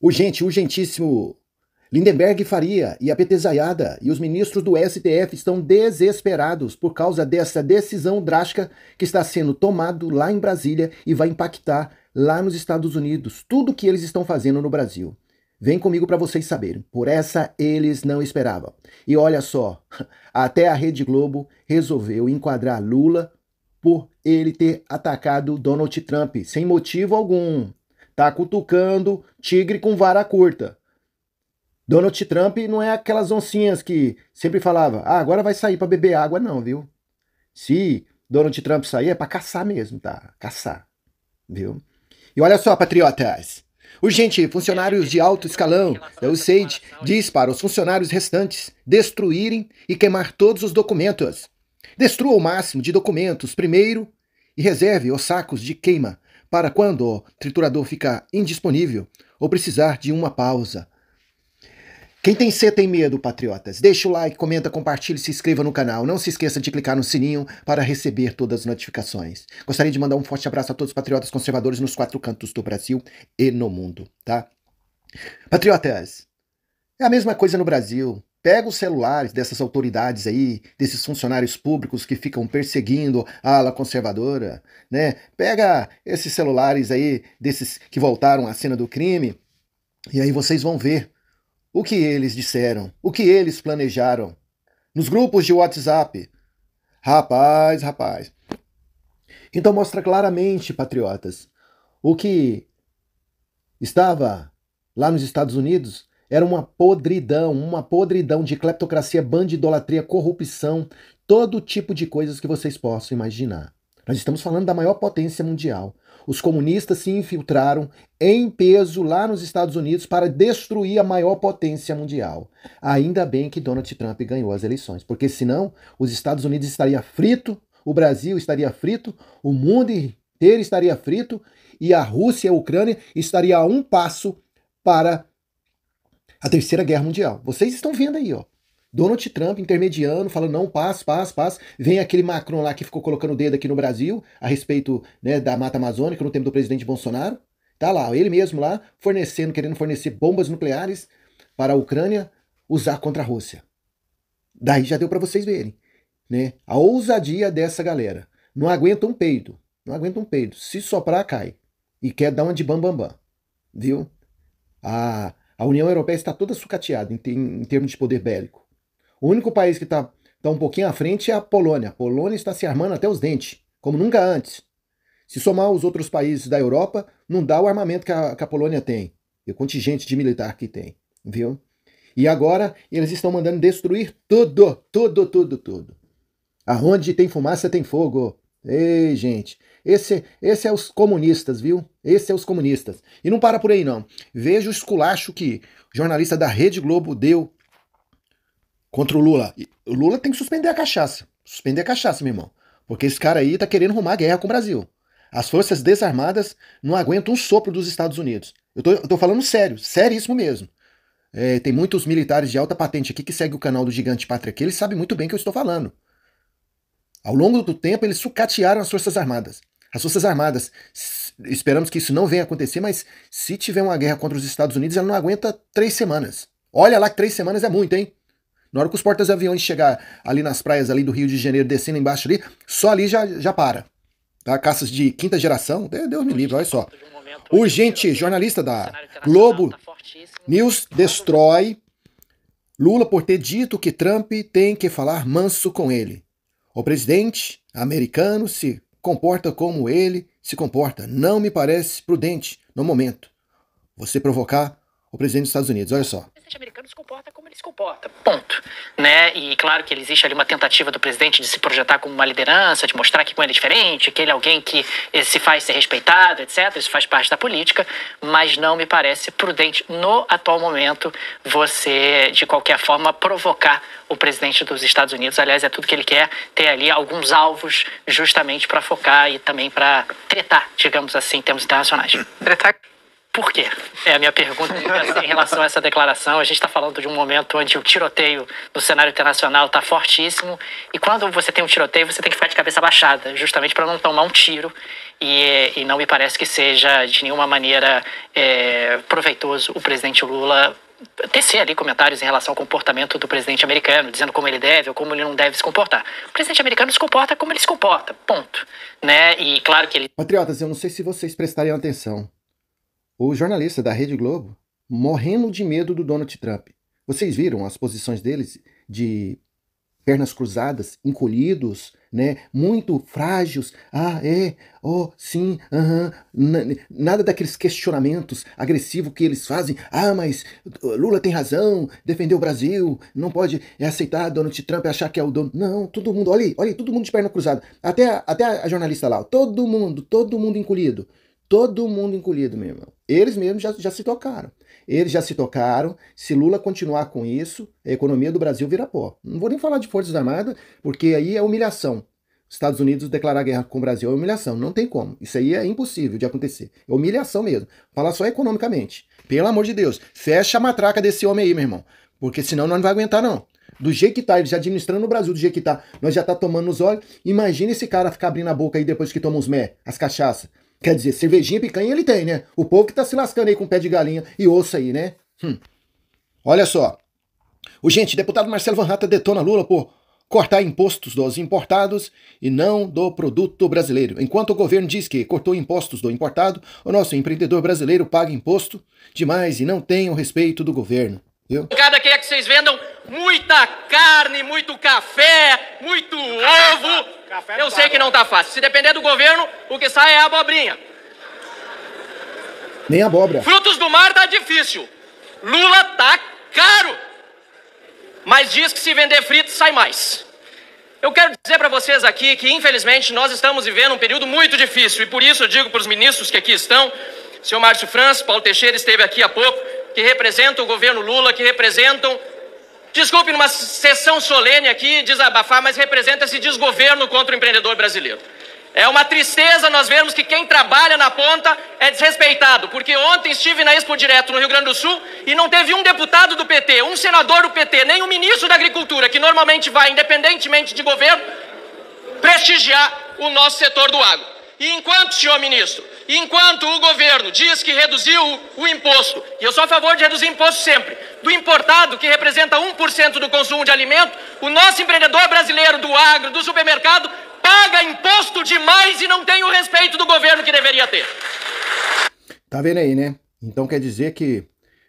Urgente, urgentíssimo. Lindenberg Faria e a petezaiada e os ministros do STF estão desesperados por causa dessa decisão drástica que está sendo tomada lá em Brasília e vai impactar lá nos Estados Unidos, tudo que eles estão fazendo no Brasil. Vem comigo para vocês saberem. Por essa eles não esperavam. E olha só, até a Rede Globo resolveu enquadrar Lula por ele ter atacado Donald Trump sem motivo algum. Tá cutucando tigre com vara curta. Donald Trump não é aquelas oncinhas que sempre falava, agora vai sair para beber água, não, viu? Se Donald Trump sair é para caçar mesmo, tá? Caçar, viu? E olha só, patriotas. Urgente, funcionários de alto escalão da USAID diz para os funcionários restantes destruírem e queimar todos os documentos. Destrua o máximo de documentos primeiro e reserve os sacos de queima para quando o triturador ficar indisponível ou precisar de uma pausa. Quem tem C tem medo, patriotas. Deixa o like, comenta, compartilhe, se inscreva no canal. Não se esqueça de clicar no sininho para receber todas as notificações. Gostaria de mandar um forte abraço a todos os patriotas conservadores nos 4 cantos do Brasil e no mundo, tá? Patriotas, é a mesma coisa no Brasil. Pega os celulares dessas autoridades aí, desses funcionários públicos que ficam perseguindo a ala conservadora, né? Pega esses celulares aí desses que voltaram à cena do crime e aí vocês vão ver o que eles disseram, o que eles planejaram nos grupos de WhatsApp. Rapaz. Então mostra claramente, patriotas, o que estava lá nos Estados Unidos era uma podridão de cleptocracia, bandidolatria, corrupção, todo tipo de coisas que vocês possam imaginar. Nós estamos falando da maior potência mundial. Os comunistas se infiltraram em peso lá nos Estados Unidos para destruir a maior potência mundial. Ainda bem que Donald Trump ganhou as eleições, porque senão os Estados Unidos estaria frito, o Brasil estaria frito, o mundo inteiro estaria frito e a Rússia e a Ucrânia estaria a um passo para a Terceira Guerra Mundial. Vocês estão vendo aí, ó. Donald Trump intermediando, falando não, paz. Vem aquele Macron lá que ficou colocando o dedo aqui no Brasil a respeito, né, da Mata Amazônica no tempo do presidente Bolsonaro. Tá lá, ele mesmo lá querendo fornecer bombas nucleares para a Ucrânia usar contra a Rússia. Daí já deu para vocês verem, né? A ousadia dessa galera. Não aguenta um peido. Se soprar, cai. E quer dar uma de bam, viu? A União Europeia está toda sucateada em termos de poder bélico. O único país que está um pouquinho à frente é a Polônia. A Polônia está se armando até os dentes, como nunca antes. Se somar os outros países da Europa, não dá o armamento que a Polônia tem. E o contingente de militar que tem, viu? E agora eles estão mandando destruir tudo. Aonde tem fumaça tem fogo. Ei, gente, esse é os comunistas, viu? Esse é os comunistas. E não para por aí, não. Veja o esculacho que o jornalista da Rede Globo deu contra o Lula. O Lula tem que suspender a cachaça. Suspender a cachaça, meu irmão. Porque esse cara aí tá querendo arrumar guerra com o Brasil. As forças desarmadas não aguentam um sopro dos Estados Unidos. Eu tô falando sério, seríssimo mesmo. Tem muitos militares de alta patente aqui que seguem o canal do Gigante Pátria aqui, eles sabem muito bem o que eu estou falando. Ao longo do tempo, eles sucatearam as Forças Armadas. As Forças Armadas, esperamos que isso não venha a acontecer, mas se tiver uma guerra contra os Estados Unidos, ela não aguenta 3 semanas. Olha lá que 3 semanas é muito, hein? Na hora que os portas-aviões chegar ali nas praias ali do Rio de Janeiro, descendo embaixo ali, só ali já para. Tá? Caças de quinta geração, Deus me livre, olha só. Urgente, jornalista da Globo News destrói Lula por ter dito que Trump tem que falar manso com ele. O presidente americano se comporta como ele se comporta. Não me parece prudente no momento você provocar o presidente dos Estados Unidos. Olha só. O presidente americano se comporta como ele se comporta, ponto. Né? E claro que existe ali uma tentativa do presidente de se projetar como uma liderança, de mostrar que com ele é diferente, que ele é alguém que se faz ser respeitado, etc. Isso faz parte da política, mas não me parece prudente no atual momento você, de qualquer forma, provocar o presidente dos Estados Unidos. Aliás, é tudo que ele quer, ter ali alguns alvos justamente para focar e também para tretar, digamos assim, em termos internacionais. Tretar Por quê? É a minha pergunta em relação a essa declaração. A gente está falando de um momento onde o tiroteio no cenário internacional está fortíssimo. E quando você tem um tiroteio, você tem que ficar de cabeça baixada, justamente para não tomar um tiro. E não me parece que seja de nenhuma maneira proveitoso o presidente Lula tecer ali comentários em relação ao comportamento do presidente americano, dizendo como ele deve ou como ele não deve se comportar. O presidente americano se comporta como ele se comporta, ponto. Né? E claro que ele... Patriotas, eu não sei se vocês prestarem atenção. O jornalista da Rede Globo morrendo de medo do Donald Trump. Vocês viram as posições deles de pernas cruzadas, encolhidos, né? Muito frágeis. Sim, nada daqueles questionamentos agressivos que eles fazem. Mas Lula tem razão, defendeu o Brasil, não pode aceitar Donald Trump, achar que é o dono. Não, todo mundo, olha, todo mundo de perna cruzada. Até a jornalista lá, todo mundo encolhido. Todo mundo encolhido, meu irmão. Eles mesmos já se tocaram. Eles já se tocaram. Se Lula continuar com isso, a economia do Brasil vira pó. Não vou nem falar de Forças Armadas, porque aí é humilhação. Estados Unidos declarar guerra com o Brasil é humilhação. Não tem como. Isso aí é impossível de acontecer. É humilhação mesmo. Falar só economicamente. Pelo amor de Deus. Fecha a matraca desse homem aí, meu irmão. Porque senão nós não vai aguentar, não. Do jeito que tá, ele já administrando o Brasil, do jeito que tá, nós já tá tomando nos olhos. Imagina esse cara ficar abrindo a boca aí depois que toma os as cachaças. Quer dizer, cervejinha e picanha ele tem, né? O povo que tá se lascando aí com pé de galinha e osso aí, né? Olha só. O deputado Marcelo Van Hatten detona Lula por cortar impostos dos importados e não do produto brasileiro. Enquanto o governo diz que cortou impostos do importado, o nosso empreendedor brasileiro paga imposto demais e não tem o respeito do governo. Viu? Cada quer que vocês vendam muita carne, muito café, muito ovo. Eu sei que não tá fácil. Se depender do governo, o que sai é a abobrinha. Nem abóbora. Frutos do mar tá difícil. Lula tá caro. Mas diz que se vender frito sai mais. Eu quero dizer para vocês aqui que, infelizmente, nós estamos vivendo um período muito difícil. E por isso eu digo para os ministros que aqui estão, senhor Márcio França, Paulo Teixeira esteve aqui há pouco, que representam o governo Lula, que representam, desculpe numa sessão solene aqui, desabafar, mas representa esse desgoverno contra o empreendedor brasileiro. É uma tristeza nós vermos que quem trabalha na ponta é desrespeitado, porque ontem estive na Expo Direto no Rio Grande do Sul e não teve um deputado do PT, um senador do PT, nem um ministro da Agricultura, que normalmente vai, independentemente de governo, prestigiar o nosso setor do agro. E enquanto, senhor ministro, enquanto o governo diz que reduziu o imposto, e eu sou a favor de reduzir imposto sempre, do importado, que representa 1% do consumo de alimento, o nosso empreendedor brasileiro do agro, do supermercado, paga imposto demais e não tem o respeito do governo que deveria ter. Tá vendo aí, né? Então quer dizer que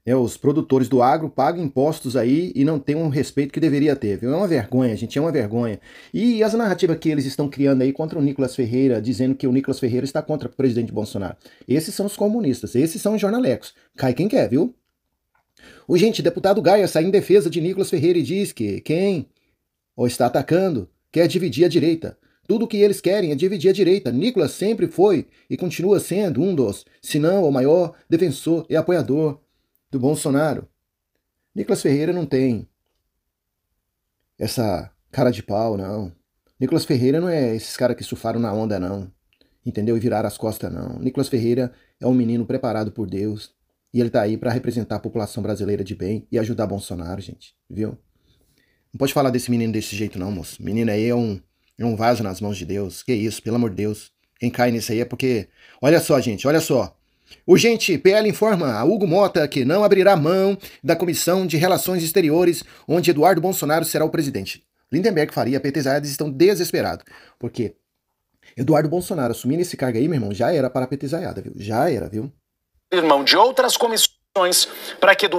os produtores do agro pagam impostos aí e não tem um respeito que deveria ter, viu? É uma vergonha, gente, é uma vergonha. E as narrativas que eles estão criando aí contra o Nicolas Ferreira, dizendo que o Nicolas Ferreira está contra o presidente Bolsonaro. Esses são os comunistas, esses são os jornalecos. Cai quem quer, viu? O deputado Gaia sai em defesa de Nicolas Ferreira e diz que quem o está atacando quer dividir a direita. Tudo o que eles querem é dividir a direita. Nicolas sempre foi e continua sendo um dos, se não o maior defensor e apoiador do Bolsonaro. Nicolas Ferreira não tem essa cara de pau, não. Nicolas Ferreira não é esses caras que surfaram na onda, não. Entendeu? E viraram as costas, não. Nicolas Ferreira é um menino preparado por Deus. E ele tá aí para representar a população brasileira de bem e ajudar Bolsonaro, gente. Viu? Não pode falar desse menino desse jeito, não, moço. O menino aí é um vaso nas mãos de Deus. Que isso, pelo amor de Deus. Quem cai nisso aí é porque... Olha só, gente, olha só. Urgente, PL informa a Hugo Mota que não abrirá mão da Comissão de Relações Exteriores, onde Eduardo Bolsonaro será o presidente. Lindenberg Faria e petezaiadas estão desesperados, porque Eduardo Bolsonaro assumindo esse cargo aí, meu irmão, já era para a petezaiada, viu? Já era, viu? Irmão de outras comissões para que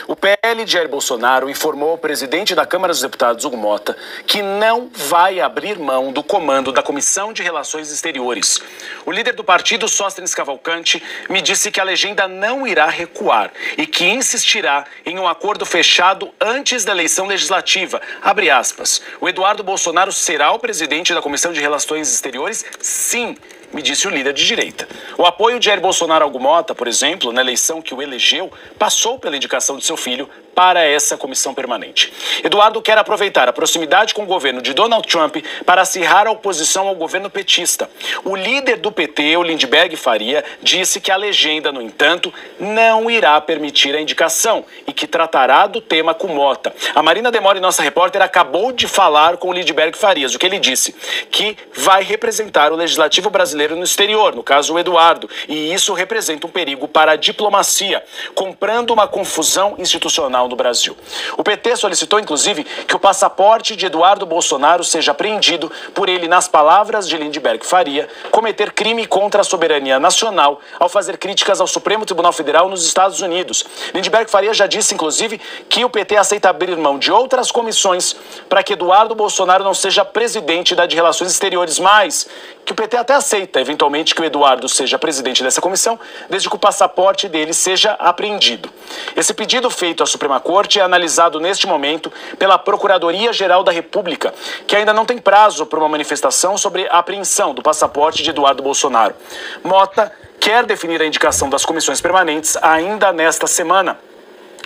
o PL de Jair Bolsonaro informou ao presidente da Câmara dos Deputados, Hugo Mota, que não vai abrir mão do comando da Comissão de Relações Exteriores. O líder do partido, Sóstenes Cavalcante, me disse que a legenda não irá recuar e que insistirá em um acordo fechado antes da eleição legislativa. Abre aspas. O Eduardo Bolsonaro será o presidente da Comissão de Relações Exteriores? Sim, me disse o líder de direita. O apoio de Jair Bolsonaro ao Hugo Mota, por exemplo, na eleição que o elegeu, passou pela indicação de seu filho, para essa comissão permanente. Eduardo quer aproveitar a proximidade com o governo de Donald Trump para acirrar a oposição ao governo petista. O líder do PT, o Lindenberg Faria, disse que a legenda, no entanto, não irá permitir a indicação e que tratará do tema com Mota. A Marina Demore, nossa repórter, acabou de falar com o Lindenberg Farias. O que ele disse? Que vai representar o legislativo brasileiro no exterior, no caso o Eduardo, e isso representa um perigo para a diplomacia, comprando uma confusão institucional no Brasil. O PT solicitou, inclusive, que o passaporte de Eduardo Bolsonaro seja apreendido por ele, nas palavras de Lindenberg Faria, cometer crime contra a soberania nacional ao fazer críticas ao Supremo Tribunal Federal nos Estados Unidos. Lindenberg Faria já disse, inclusive, que o PT aceita abrir mão de outras comissões para que Eduardo Bolsonaro não seja presidente da de Relações Exteriores, mas que o PT até aceita, eventualmente, que o Eduardo seja presidente dessa comissão, desde que o passaporte dele seja apreendido. Esse pedido feito à Suprema Corte é analisado neste momento pela Procuradoria-Geral da República, que ainda não tem prazo para uma manifestação sobre a apreensão do passaporte de Eduardo Bolsonaro. Mota quer definir a indicação das comissões permanentes ainda nesta semana.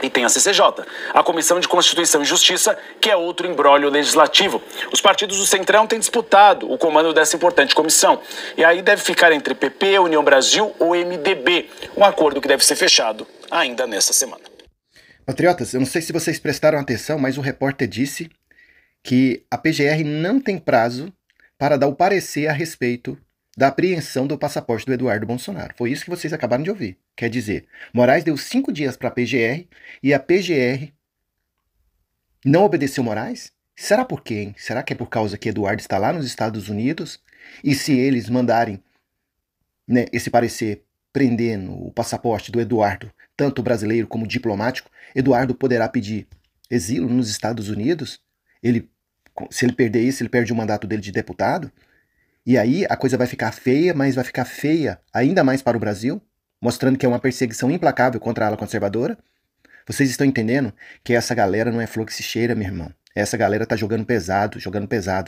E tem a CCJ, a Comissão de Constituição e Justiça, que é outro imbróglio legislativo. Os partidos do Centrão têm disputado o comando dessa importante comissão. E aí deve ficar entre PP, União Brasil ou MDB. Um acordo que deve ser fechado ainda nesta semana. Patriotas, eu não sei se vocês prestaram atenção, mas o repórter disse que a PGR não tem prazo para dar o parecer a respeito da apreensão do passaporte do Eduardo Bolsonaro. Foi isso que vocês acabaram de ouvir. Quer dizer, Moraes deu 5 dias para a PGR e a PGR não obedeceu Moraes? Será por quê, hein? Será que é por causa que Eduardo está lá nos Estados Unidos? E se eles mandarem, né, esse parecer prendendo o passaporte do Eduardo, tanto brasileiro como diplomático, Eduardo poderá pedir exílio nos Estados Unidos? Se ele perder isso, ele perde o mandato dele de deputado? E aí a coisa vai ficar feia, mas vai ficar feia ainda mais para o Brasil, mostrando que é uma perseguição implacável contra a ala conservadora. Vocês estão entendendo que essa galera não é flor que se cheira, meu irmão. Essa galera tá jogando pesado,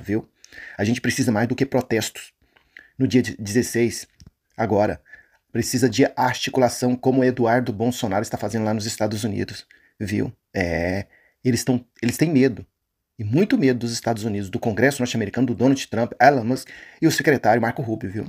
viu? A gente precisa mais do que protestos. No dia 16, agora, precisa de articulação como o Eduardo Bolsonaro está fazendo lá nos Estados Unidos, viu? Eles têm medo. E muito medo dos Estados Unidos, do Congresso norte-americano, do Donald Trump, Elon Musk e o secretário Marco Rubio, viu?